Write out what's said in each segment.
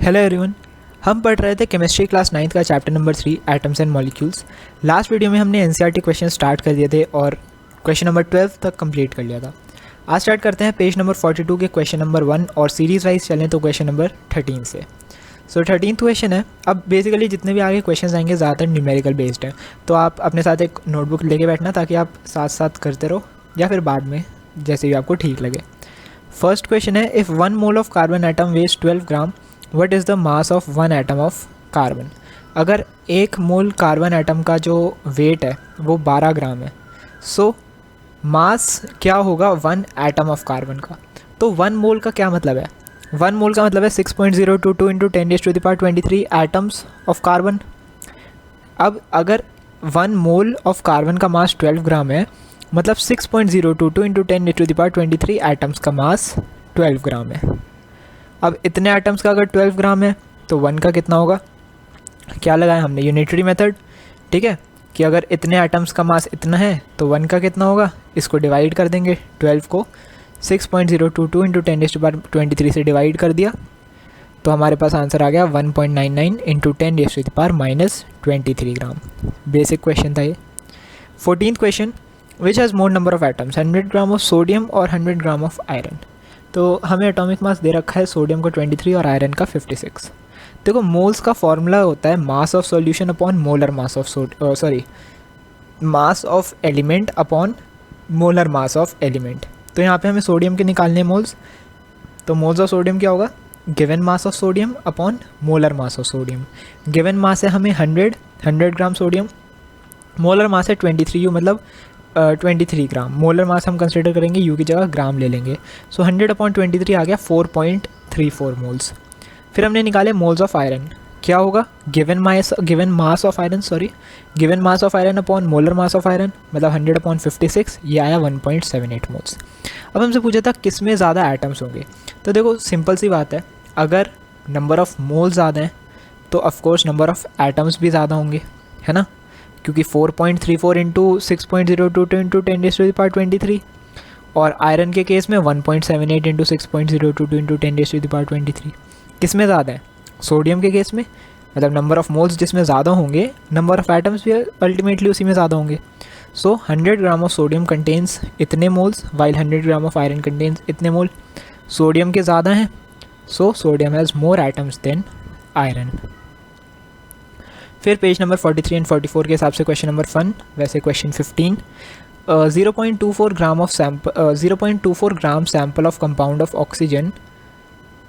Hello everyone. हम पढ़ रहे थे केमिस्ट्री क्लास 9 का chapter number 3 atoms and molecules. Last video में हमने एनसीईआरटी क्वेश्चन स्टार्ट कर दिए थे और क्वेश्चन नंबर 12 तक कंप्लीट कर लिया था। आज स्टार्ट करते हैं पेज नंबर 42 के क्वेश्चन नंबर 1 और सीरीज़ वाइज चलें तो क्वेश्चन नंबर 13 से। सो 13th क्वेश्चन है। अब बेसिकली जितने भी आगे क्वेश्चन आएंगे ज़्यादातर न्यूमेरिकल बेस्ड है, तो आप अपने साथ एक नोटबुक लेके बैठना ताकि आप साथ साथ करते रहो या फिर बाद में जैसे भी आपको ठीक लगे। फर्स्ट क्वेश्चन है, if 1 mole of carbon atom weighs 12 gram what is the mass of 1 atom of carbon. अगर 1 मोल कार्बन एटम का जो वेट है वो 12 ग्राम है, सो मास क्या होगा 1 एटम ऑफ कार्बन का। तो 1 मोल का क्या मतलब है? 1 मोल का मतलब है 6.022 इंटू 10⁻23 एटम्स ऑफ कार्बन। अब अगर 1 मोल ऑफ कार्बन का मास 12 ग्राम है, मतलब 6.022 इंटू 10⁻23 एटम्स का मास 12 ग्राम है। अब इतने एटम्स का अगर 12 ग्राम है तो 1 का कितना होगा? क्या लगाया हमने? Unitary method. ठीक है, कि अगर इतने एटम्स का मास इतना है तो 1 का कितना होगा? इसको डिवाइड कर देंगे, 12 को 6.022 इंटू 10⁻23 से डिवाइड कर दिया तो हमारे पास आंसर आ गया 1.99 इंटू 10⁻⁻23 ग्राम। बेसिक क्वेश्चन था ये। 14th question, which has more number of atoms, 100 gram of sodium और 100 ग्राम ऑफ आयरन। तो हमें एटॉमिक मास दे रखा है सोडियम को 23 और आयरन का 56। देखो, मोल्स का फॉर्मूला होता है mass of solution upon molar mass of mass of element upon molar mass of element. तो यहाँ पे हमें सोडियम के निकालने हैं मोल्स, तो मोल्स ऑफ सोडियम क्या होगा? Given mass of sodium upon molar mass of sodium. Given mass है हमें 100 ग्राम सोडियम, मोलर मास है 23 मतलब 23 ग्राम। मोलर मास हम कंसिडर करेंगे, यू की जगह ग्राम ले लेंगे। सो 100/23 आ गया 4.34 मोल्स। फिर हमने निकाले मोल्स ऑफ आयरन। क्या होगा? Given mass of iron upon molar mass of iron, मतलब 100/56, ये आया 1.78 मोल्स। अब हमसे पूछा था किस में ज़्यादा एटम्स होंगे। तो देखो सिंपल सी बात है, अगर नंबर ऑफ मोल्स ज़्यादा हैं तो ऑफकोर्स नंबर ऑफ एटम्स भी ज़्यादा होंगे, है ना, क्योंकि 4.34 इंटू 6.022 इंटू 10⁻23 और आयरन के केस में 1.78 इंटू 6.022 इंटू 10⁻23। किस में ज़्यादा है? सोडियम के केस में, मतलब नंबर ऑफ मोल्स जिसमें ज़्यादा होंगे, नंबर ऑफ एटम्स भी अल्टीमेटली उसी में ज़्यादा होंगे। So 100 gram of sodium contains इतने moles while 100 gram of iron contains इतने मोल। सोडियम के ज़्यादा हैं, so sodium has more atoms than iron. फिर पेज नंबर 43 एंड 44 के हिसाब से क्वेश्चन नंबर 1, वैसे question 15, 0.24 gram sample of compound of oxygen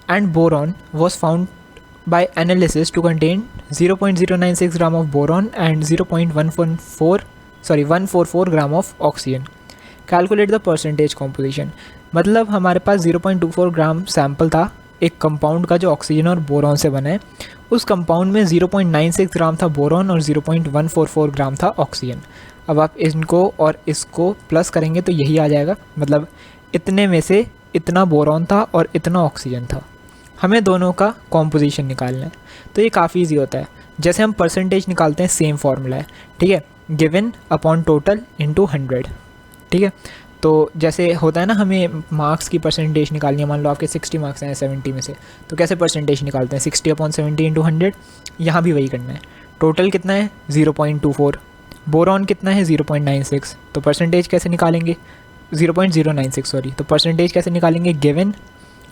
and boron was found by analysis to contain 0.096 gram of boron and 144 gram of oxygen. Calculate the percentage composition. मतलब हमारे पास 0.24 gram sample था एक compound का जो oxygen और boron से बना है। उस कंपाउंड में 0.96 ग्राम था बोरॉन और 0.144 ग्राम था ऑक्सीजन। अब आप इनको और इसको प्लस करेंगे तो यही आ जाएगा, मतलब इतने में से इतना बोरॉन था और इतना ऑक्सीजन था। हमें दोनों का कॉम्पोजिशन निकालना है, तो ये काफ़ी ईजी होता है। जैसे हम परसेंटेज निकालते हैं, सेम फार्मूला है, ठीक है, गिवन अपॉन टोटल इंटू 100। ठीक है, तो जैसे होता है ना, हमें मार्क्स की परसेंटेज निकालनी है। मान लो आपके 60 मार्क्स हैं 70 में से, तो कैसे परसेंटेज निकालते हैं? 60/70 इंटू 100। यहाँ भी वही करना है। टोटल कितना है? 0.24। बोरॉन कितना है? 0.96। तो परसेंटेज कैसे निकालेंगे? 0.096 सॉरी। तो परसेंटेज कैसे निकालेंगे? Given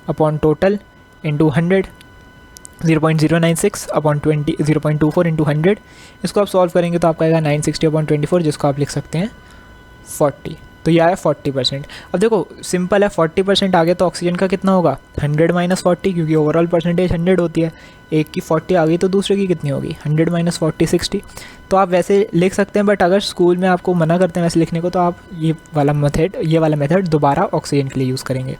upon total into 100। 0.096 upon 0.24 into 100। इसको आप सॉल्व करेंगे तो आपका आएगा 960/24, जिसको आप लिख सकते हैं 40। तो ये आया 40%। अब देखो सिंपल है, 40% आगे तो ऑक्सीजन का कितना होगा? 100 - 40, क्योंकि ओवरऑल परसेंटेज 100 होती है। एक की 40 आ गई तो दूसरे की कितनी होगी? 100 - 40 60। तो आप वैसे लिख सकते हैं, बट अगर स्कूल में आपको मना करते हैं वैसे लिखने को, तो आप ये वाला मेथड दोबारा ऑक्सीजन के लिए यूज़ करेंगे।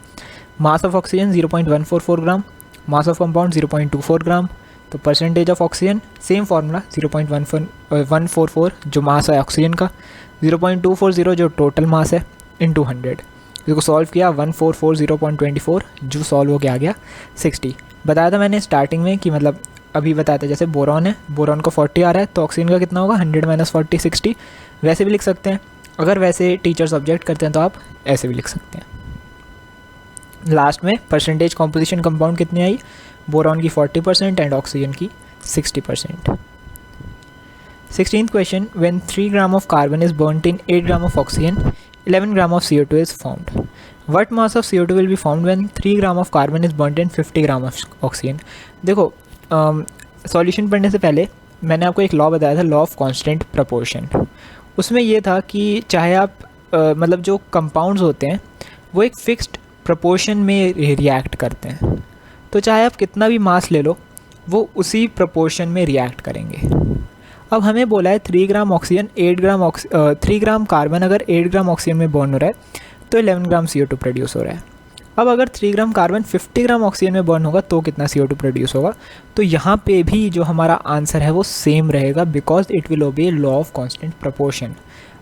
Mass of oxygen 0.144 gram, mass of compound 0.24 ग्राम। तो percentage of oxygen same formula 0.144 जो मास है ऑक्सीजन का, 0.240 जो टोटल मास है, इंटू 100। इसको सॉल्व किया 1440.24, जो सॉल्व हो के आ गया 60। बताया था मैंने स्टार्टिंग में कि मतलब अभी बताया था, जैसे बोरॉन है, बोरॉन को 40 आ रहा है तो ऑक्सीजन का कितना होगा? 100 - 40 60। वैसे भी लिख सकते हैं, अगर वैसे टीचर्स ऑब्जेक्ट करते हैं तो आप ऐसे भी लिख सकते हैं। लास्ट में परसेंटेज कॉम्पोजिशन कंपाउंड कितनी आई, बोरॉन की 40% एंड ऑक्सीजन की 60%। 16th question, when 3 gram of carbon is burnt in 8 gram of oxygen, 11 gram of CO2 is formed. What mass of CO2 will be formed when 3 gram of carbon is burnt in 50 gram of oxygen? देखो solution पढ़ने से पहले मैंने आपको एक law बताया था, law of constant proportion. उसमें ये था कि चाहे आप मतलब जो कंपाउंड्स होते हैं वो एक फिक्स्ड प्रपोर्शन में रिएक्ट करते हैं, तो चाहे आप कितना भी मास ले लो वो उसी प्रपोर्शन में रिएक्ट करेंगे। अब हमें बोला है 3 ग्राम ऑक्सीजन 3 ग्राम कार्बन अगर 8 ग्राम ऑक्सीजन में बर्न हो रहा है तो 11 ग्राम CO2 प्रोड्यूस हो रहा है। अब अगर 3 ग्राम कार्बन 50 ग्राम ऑक्सीजन में बर्न होगा तो कितना CO2 प्रोड्यूस होगा, तो यहाँ पे भी जो हमारा आंसर है वो सेम रहेगा, because it will obey law of constant proportion.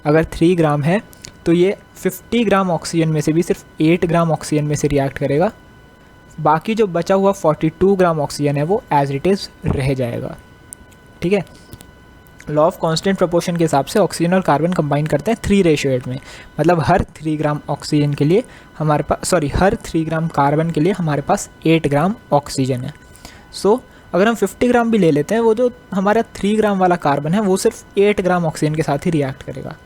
अगर 3 ग्राम है तो ये 50 ग्राम ऑक्सीजन में से भी सिर्फ 8 ग्राम ऑक्सीजन में से रिएक्ट करेगा, बाकी जो बचा हुआ 42 ग्राम ऑक्सीजन है वो एज इट इज़ रह जाएगा। ठीक है, लॉ ऑफ कांस्टेंट प्रोपोर्शन के हिसाब से ऑक्सीजन और कार्बन कंबाइन करते हैं 3:8 में, मतलब हर 3 ग्राम ऑक्सीजन के लिए हमारे पास हर 3 ग्राम कार्बन के लिए हमारे पास 8 ग्राम ऑक्सीजन है। सो अगर हम 50 ग्राम भी ले लेते हैं, वो जो हमारा 3 ग्राम वाला कार्बन है वो सिर्फ 8 ग्राम ऑक्सीजन के साथ ही रिएक्ट करेगा।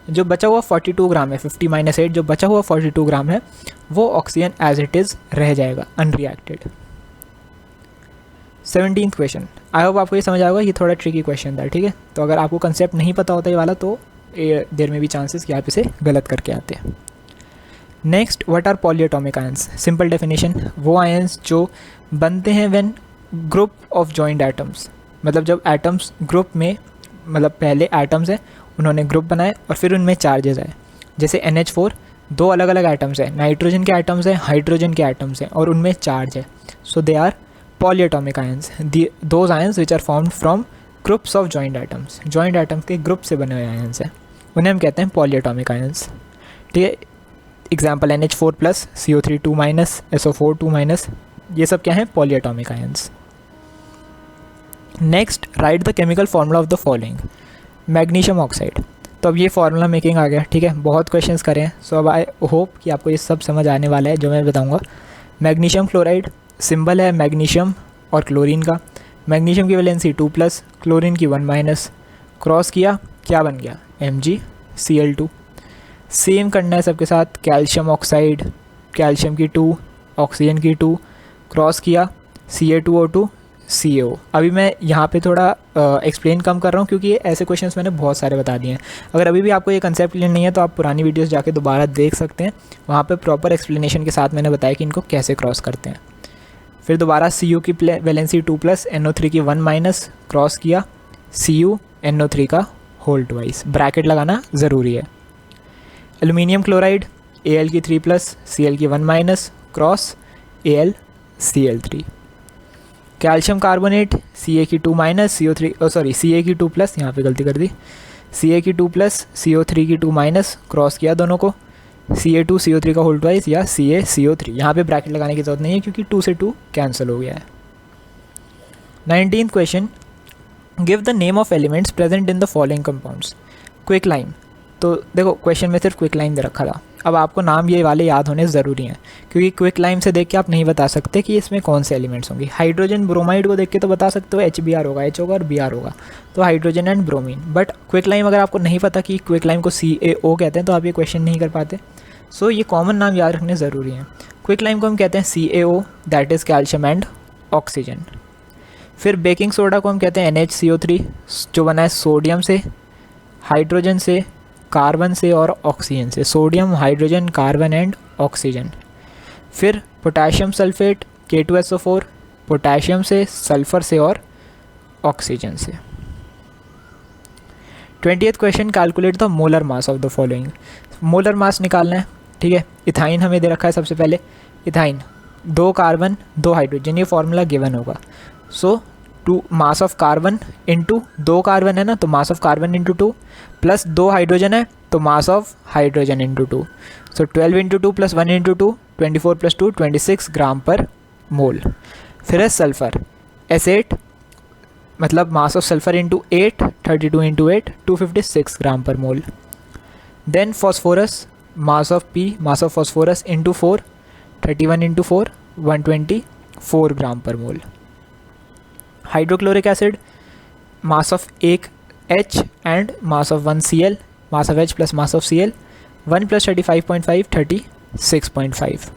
जो बचा हुआ 42 ग्राम है, 50 - 8 जो बचा हुआ 42 ग्राम है वो ऑक्सीजन एज इट इज़ रह जाएगा unreacted. 17th question, I hope आपको ये समझ आएगा, ये थोड़ा ट्रिकी क्वेश्चन था। ठीक है, तो अगर आपको कंसेप्ट नहीं पता होता ये वाला तो देर में भी चांसेस कि आप इसे गलत करके आते हैं। Next, what are polyatomic ions? Simple definition, वो आयंस जो बनते हैं when group of joint atoms, मतलब जब एटम्स ग्रुप में, मतलब पहले एटम्स हैं उन्होंने ग्रुप बनाए और फिर उनमें चार्जेस आए। जैसे NH4 दो अलग अलग एटम्स हैं, नाइट्रोजन के एटम्स हैं, हाइड्रोजन के एटम्स हैं और उनमें चार्ज है, so they are polyatomic ions, those ions which are formed from groups of joint atoms, joint atoms के ग्रुप से बने हुए ions हैं, उन्हें हम कहते हैं polyatomic ions। ठीक है, एग्जाम्पल NH4+, CO3 2-, SO4 2-, ये सब क्या हैं, polyatomic ions। Next, right the chemical formula of the following. Magnesium oxide, तो अब ये फार्मूला मेकिंग आ गया। ठीक है, बहुत क्वेश्चंस करें, सो अब आई होप कि आपको ये सब समझ आने वाला है जो मैं बताऊँगा। मैग्नीशियम क्लोराइड, सिंबल है मैग्नीशियम और क्लोरीन का। मैग्नीशियम की वैलेंसी 2+, क्लोरीन की 1-, क्रॉस किया क्या बन गया, MgCl2। सेम करना है सबके साथ। कैल्शियम ऑक्साइड, कैल्शियम की 2, ऑक्सीजन की 2, क्रॉस किया Ca2O2 CaO। अभी मैं यहाँ पे थोड़ा एक्सप्लेन कम कर रहा हूँ क्योंकि ऐसे क्वेश्चंस मैंने बहुत सारे बता दिए हैं। अगर अभी भी आपको ये कंसेप्ट क्लियर नहीं है तो आप पुरानी वीडियोस जाके दोबारा देख सकते हैं, वहाँ पे प्रॉपर एक्सप्लेनेशन के साथ मैंने बताया कि इनको कैसे क्रॉस करते हैं। फिर दोबारा Cu की वैलेंसी 2+, NO3 की 1-, क्रॉस किया Cu NO3 का होल ट्वाइस, ब्रैकेट लगाना ज़रूरी है। एल्यूमिनियम क्लोराइड, Al की 3+, Cl की 1-, cross AlCl3। Calcium carbonate, Ca की 2-, Ca की 2+, यहाँ पे गलती कर दी, Ca की 2+, CO3 की 2-, क्रॉस किया दोनों को Ca2 CO3 का होल ट्वाइस या CaCO3। यहाँ पे ब्रैकेट लगाने की ज़रूरत नहीं है क्योंकि 2 से 2 कैंसिल हो गया है। 19th question, give the name of elements present in the following compounds. Quick lime, तो देखो क्वेश्चन में सिर्फ क्विक लाइम दे रखा था, अब आपको नाम ये वाले याद होने ज़रूरी हैं क्योंकि क्विक लाइम से देख के आप नहीं बता सकते कि इसमें कौन से एलिमेंट्स होंगे। हाइड्रोजन ब्रोमाइड को देख के तो बता सकते हो HBr होगा, H होगा और Br होगा, तो hydrogen and bromine. But quick lime अगर आपको नहीं पता कि क्विक लाइम को CaO कहते हैं तो आप ये क्वेश्चन नहीं कर पाते। सो ये कॉमन नाम याद रखने ज़रूरी हैं। क्विक लाइम को हम कहते हैं CaO, that is calcium and oxygen. फिर बेकिंग सोडा को हम कहते हैं NHCO3, जो बना है सोडियम से, हाइड्रोजन से, कार्बन से और ऑक्सीजन से। Sodium, hydrogen, carbon and oxygen. फिर पोटेशियम सल्फेट K2SO4, पोटेशियम से, सल्फर से और ऑक्सीजन से। 20th question, calculate the molar mass of the following. Molar mass निकालना है। ठीक है, इथाइन हमें दे रखा है सबसे पहले। इथाइन 2 कार्बन 2 हाइड्रोजन, ये फॉर्मूला गिवन होगा। सो 2 mass of carbon into 2 carbon है ना, तो mass of carbon into 2 plus 2 hydrogen है तो mass of hydrogen into 2। So 12 into 2 plus 1 into 2, 24 plus 2 26 gram per मोल। फिर है सल्फर S8, मतलब मास of sulphur into 8, 32 into 8 256 gram per mole. Then phosphorus, mass of P, mass of phosphorus into 4, 31 into 4 124 gram per mole. Hydrochloric acid, mass of एक H and mass of 1 Cl, mass of H plus mass of Cl, 1 plus 35.5 36.5।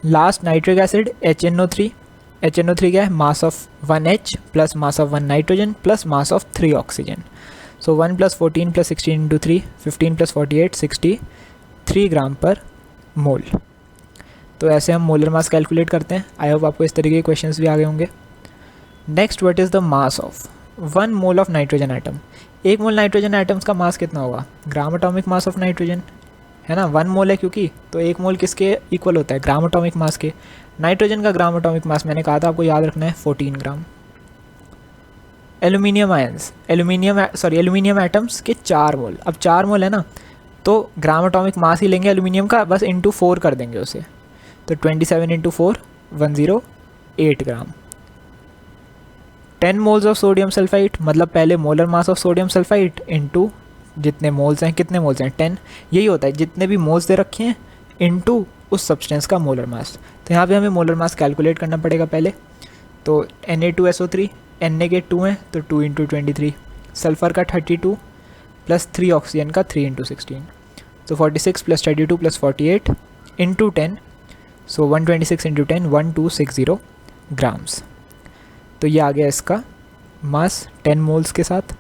Last nitric acid HNO3, HNO3 क्या है, mass of 1 H plus mass of 1 nitrogen plus mass of 3 oxygen. So 1 plus 14 plus 16 into 3 15 plus 48 63 gram per मोल। तो ऐसे हम molar mass calculate करते हैं। I hope आपको इस तरीके के क्वेश्चंस भी आ गए होंगे। Next, what is the mass of 1 mole of nitrogen item. एक मोल नाइट्रोजन आइटम्स का मास कितना होगा, gram atomic mass of nitrogen है ना, 1 मोल है क्योंकि, तो 1 मोल किसके इक्वल होता है, ग्राम एटॉमिक मास के। नाइट्रोजन का ग्राम एटॉमिक मास मैंने कहा था आपको याद रखना है 14 ग्राम। एल्यूमिनियम आयंस, एल्यूमिनियम एटम्स के 4 मोल। अब 4 मोल है ना, तो ग्राम एटॉमिक मास ही लेंगे एल्यूमिनियम का, बस इंटू 4 कर देंगे उसे, तो 27 into 4 108 gram. 10 moles of sodium sulphide, मतलब पहले molar mass of sodium sulphide into जितने मोल्स हैं, कितने मोल्स हैं 10, यही होता है जितने भी मोल्स दे रखे हैं इंटू उस सब्सटेंस का मोलर मास। तो यहाँ पे हमें मोलर मास कैलकुलेट करना पड़ेगा पहले। तो Na2SO3, Na के 2 हैं तो 2 इंटू 23, सल्फ़र का 32 प्लस 3 ऑक्सीजन का 3 इंटू 16, तो 46 प्लस 32 प्लस 48 इंटू 10, सो 126 इंटू 10 1260 ग्राम्स। तो ये आ गया इसका मास 10 मोल्स के साथ।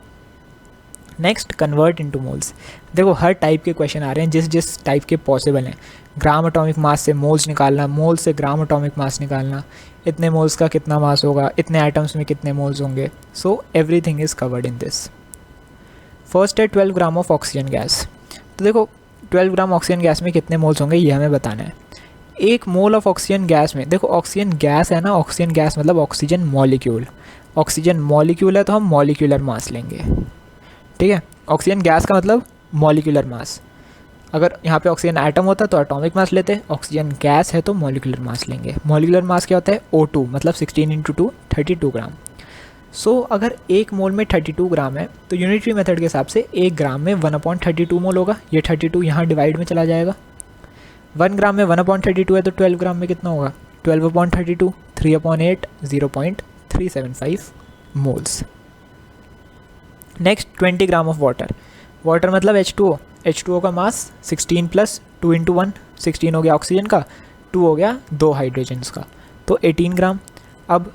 Next, convert into moles. देखो हर टाइप के क्वेश्चन आ रहे हैं जिस टाइप के पॉसिबल हैं। ग्राम एटॉमिक मास से मोल्स निकालना, मोल्स से ग्राम एटॉमिक मास निकालना, इतने मोल्स का कितना मास होगा, इतने आइटम्स में कितने मोल्स होंगे। So everything is covered in this. First है 12 ग्राम ऑफ ऑक्सीजन गैस। तो देखो 12 ग्राम ऑक्सीजन गैस में कितने मोल्स होंगे ये हमें बताना है। एक मोल ऑफ ऑक्सीजन गैस में, देखो ऑक्सीजन गैस है ना, ऑक्सीजन गैस मतलब ऑक्सीजन मॉलिक्यूल, ऑक्सीजन मॉलिक्यूल है तो हम मॉलिक्यूलर मास लेंगे, ठीक है। ऑक्सीजन गैस का मतलब मॉलिक्यूलर मास। अगर यहाँ पे ऑक्सीजन एटम होता तो एटॉमिक मास लेते, ऑक्सीजन गैस है तो मॉलिक्यूलर मास लेंगे। मॉलिक्यूलर मास क्या होता है, O2, मतलब 16 इंटू 2 32 ग्राम। सो अगर एक मोल में 32 ग्राम है तो यूनिटरी मेथड के हिसाब से 1 ग्राम में 1/32 मोल होगा। ये 32 यहाँ डिवाइड में चला जाएगा। 1 ग्राम में 1/32 है तो 12 ग्राम में कितना होगा, 12/32 3/8 0.375 moles. Next 20 gram of water. Water मतलब H2O, H2O का मास 16 प्लस 2 इंटू 1, 16 हो गया ऑक्सीजन का, 2 हो गया 2 हाइड्रोजन्स का, तो 18 ग्राम। अब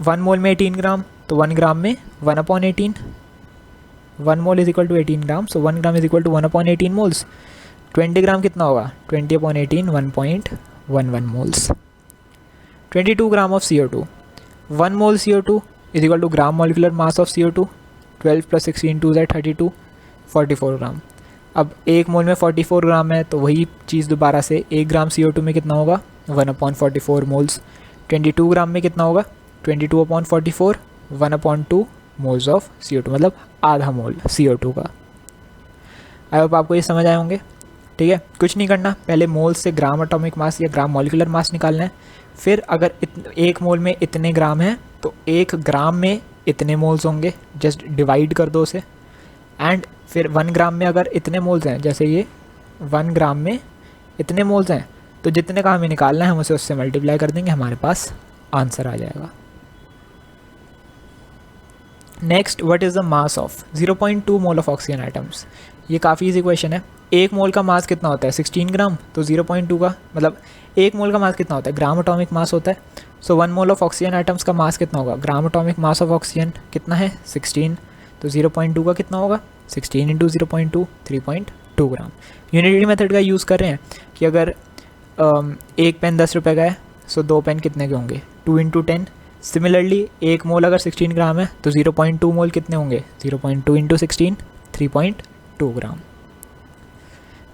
1 मोल में 18 ग्राम तो 1 ग्राम में 1/18, 1 mole is equal to 18 gram, so 1 gram is equal to 1/18 moles. 20 gram कितना होगा, 20/18 1.11 moles. 22 gram of CO2। 1 mole CO2 is equal to gram molecular mass of CO2, 12 plus 16 2 ज़ा 32 44 ग्राम। अब 1 मोल में 44 ग्राम है तो वही चीज़ दोबारा से 1 ग्राम CO2 में कितना होगा, 1/44 मोल्स। 22 ग्राम में कितना होगा, 22/44 1/2 मोल्स ऑफ CO2, मतलब आधा मोल CO2 का। आई होप आपको ये समझ आए होंगे, ठीक है। कुछ नहीं करना, पहले मोल्स से ग्राम एटॉमिक मास या ग्राम मॉलिकुलर मास निकालना है। फिर अगर 1 मोल में इतने ग्राम है तो 1 ग्राम में इतने मोल्स होंगे, जस्ट डिवाइड कर दो उसे। एंड फिर 1 ग्राम में अगर इतने मोल्स हैं, जैसे ये 1 ग्राम में इतने मोल्स हैं, तो जितने का हमें निकालना है हम उसे उससे मल्टीप्लाई कर देंगे, हमारे पास आंसर आ जाएगा। Next, what is the mass of 0.2 mole of oxygen items. ये काफ़ी इजी क्वेश्चन है। 1 मोल का मास कितना होता है, 16 ग्राम, तो 0.2 का मतलब 1 मोल का मास कितना होता है, ग्राम एटॉमिक मास होता है। सो 1 मोल ऑफ ऑक्सीजन आइटम्स का मास कितना होगा, gram atomic mass of oxygen कितना है 16, तो 0.2 का कितना होगा, 16 इंटू 0.2 3.2 ग्राम। यूनिटरी मेथड का यूज़ कर रहे हैं कि अगर एक पेन 10 रुपये का है, सो 2 पेन कितने के होंगे, 2 इंटू 10। सिमिलरली 1 मोल अगर 16 ग्राम है तो 0.2 मोल कितने होंगे, 0.2 into 16 3.2 gram.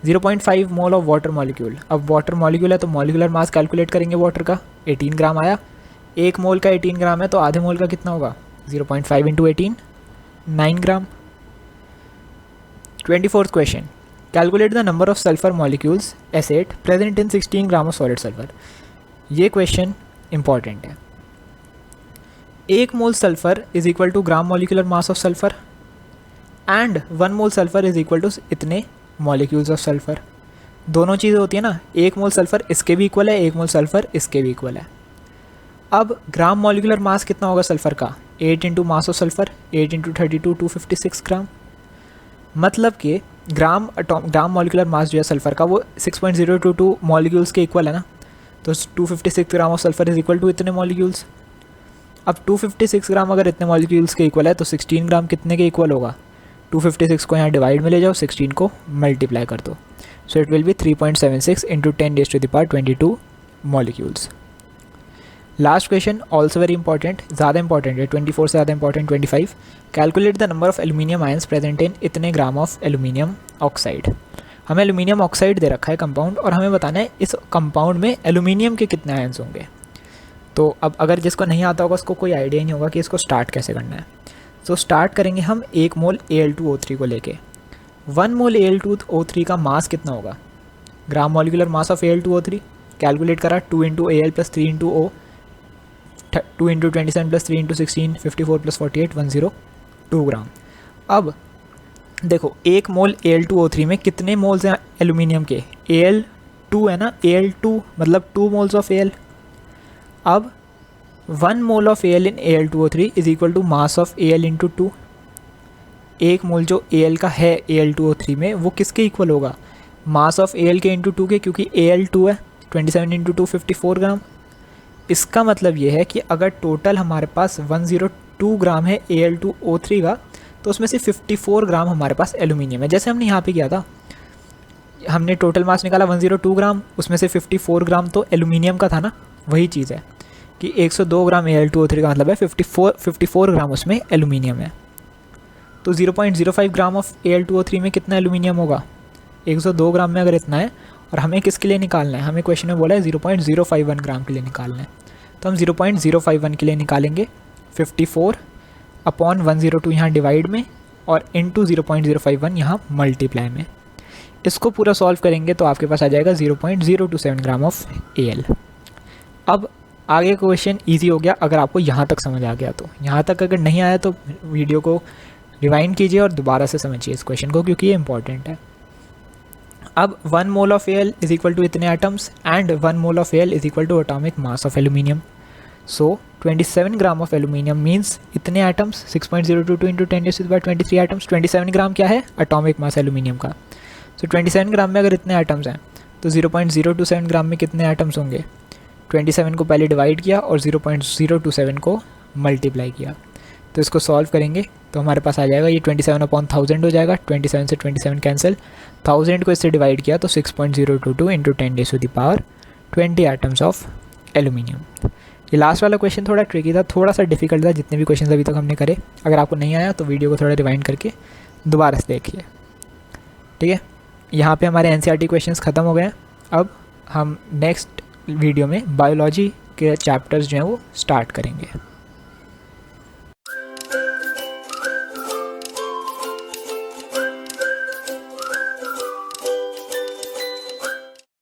0.5 mole of water molecule. अब वाटर मॉलिक्यूल है तो मॉलिकुलर मास कैलकुलेट करेंगे वाटर का, 18 ग्राम आया। 1 मोल का 18 ग्राम है तो आधे मोल का कितना होगा, 0.5 into 18 9 gram. 24th question, calculate the number of sulphur molecules S8 present in 16 gram of solid sulphur. ये क्वेश्चन इंपॉर्टेंट है। 1 mole sulphur is equal to gram molecular mass of sulphur and 1 mole sulphur is equal to इतने molecules of sulphur. दोनों चीज़ें होती है ना, 1 मोल sulphur इसके भी इक्वल है, 1 मोल सल्फ़र इसके भी इक्वल है। अब ग्राम मॉलिकुलर मास कितना होगा सल्फ़र का, 8 into mass of sulphur, 8 into 32 256 ग्राम। मतलब कि ग्राम मॉलिकुलर मास जो है सल्फ़र का वो 6.022 मॉलिक्यूल्स के इक्वल है ना, तो 256 gram of sulphur is equal to इतने मॉलिक्यूल्स। अब 256 ग्राम अगर इतने मॉलिक्यूल्स के इक्वल है तो 16 ग्राम कितने के इक्वल होगा, 256 को यहाँ डिवाइड में ले जाओ, 16 को मल्टीप्लाई कर दो, so it will be 3.76 into 10⁻22 molecules. Last question also very important, ज़्यादा इंपॉर्टेंट है, 24 से ज़्यादा important, 25। Calculate the number of aluminium ions present in इतने ग्राम ऑफ एल्यूमिनियम ऑक्साइड। हमें एल्यूमिनियम ऑक्साइड दे रखा है कंपाउंड, और हमें बताना है इस कंपाउंड में एल्यूमिनियम के कितने आयंस होंगे। तो अब अगर जिसको नहीं आता होगा उसको कोई आइडिया नहीं होगा कि इसको स्टार्ट कैसे करना है। तो स्टार्ट करेंगे हम 1 मोल Al2O3 को लेके। 1 मोल Al2O3 का मास कितना होगा, ग्राम molecular mass of Al2O3 calculate करा, 2 into Al plus 3 into O, 2 into 27 plus 3 into 16, 54 plus 48, 102 ग्राम। अब देखो 1 मोल Al2O3 में कितने मोल्स हैं एल्यूमिनियम के, Al2 है ना, Al2 मतलब 2 मोल्स ऑफ Al। अब 1 mole of Al in Al2O3 is equal to mass of Al into 2। 1 mole जो Al का है Al2O3 में वो किसके इक्वल होगा, मास ऑफ Al के इंटू 2 के, क्योंकि Al2 है, 27 इंटू 2 54 ग्राम। इसका मतलब ये है कि अगर टोटल हमारे पास 102 ग्राम है Al2O3 का, तो उसमें से 54 ग्राम हमारे पास एल्यूमिनियम है। जैसे हमने यहाँ पे किया था, हमने टोटल मास निकाला 102 ग्राम, उसमें से 54 ग्राम तो एल्यूमिनियम का था ना, वही चीज़ है कि 102 ग्राम Al2O3 का मतलब है 54 ग्राम उसमें एल्यूमिनियम है। तो 0.05 ग्राम ऑफ Al2O3 में कितना एल्यूमिनियम होगा, 102 ग्राम में अगर इतना है, और हमें किसके लिए निकालना है, हमें क्वेश्चन में बोला है 0.051 ग्राम के लिए निकालना है, तो हम 0.051 के लिए निकालेंगे 54 अपॉन 102 यहाँ डिवाइड में, और इंटू 0.051 यहाँ मल्टीप्लाई में। इसको पूरा सॉल्व करेंगे तो आपके पास आ जाएगा 0.027 ग्राम ऑफ Al। अब आगे क्वेश्चन इजी हो गया अगर आपको यहाँ तक समझ आ गया। तो यहाँ तक अगर नहीं आया तो वीडियो को रिवाइंड कीजिए और दोबारा से समझिए इस क्वेश्चन को, क्योंकि ये इंपॉर्टेंट है। अब 1 mole of Al is equal to इतने atoms, and 1 mole of Al is equal to atomic mass of aluminium. So 27 gram of aluminium means इतने एटम्स, 6.022 इंटू 10⁻23 एटम्स। 27 ग्राम क्या है, एटॉमिक मास एल्यूमिनियम का। सो 27 ग्राम में अगर इतने एटम्स हैं तो 0.027 ग्राम में कितने एटम्स होंगे, 27 को पहले डिवाइड किया और 0.027 को मल्टीप्लाई किया। तो इसको सॉल्व करेंगे तो हमारे पास आ जाएगा ये 27 अपॉन 1000 हो जाएगा, 27 से 27 कैंसिल, 1000 को इससे डिवाइड किया तो 6.022 इंटू 10⁻20 एटम्स ऑफ एल्यूमिनियम। ये लास्ट वाला क्वेश्चन थोड़ा ट्रिकी था, थोड़ा सा डिफिकल्ट था, जितने भी क्वेश्चन अभी तक हमने करे। अगर आपको नहीं आया तो वीडियो को थोड़ा रिवाइंड करके दोबारा से देखिए, ठीक है। यहाँ पे हमारे NCERT क्वेश्चंस ख़त्म हो गए हैं। अब हम नेक्स्ट वीडियो में बायोलॉजी के चैप्टर्स जो हैं वो स्टार्ट करेंगे।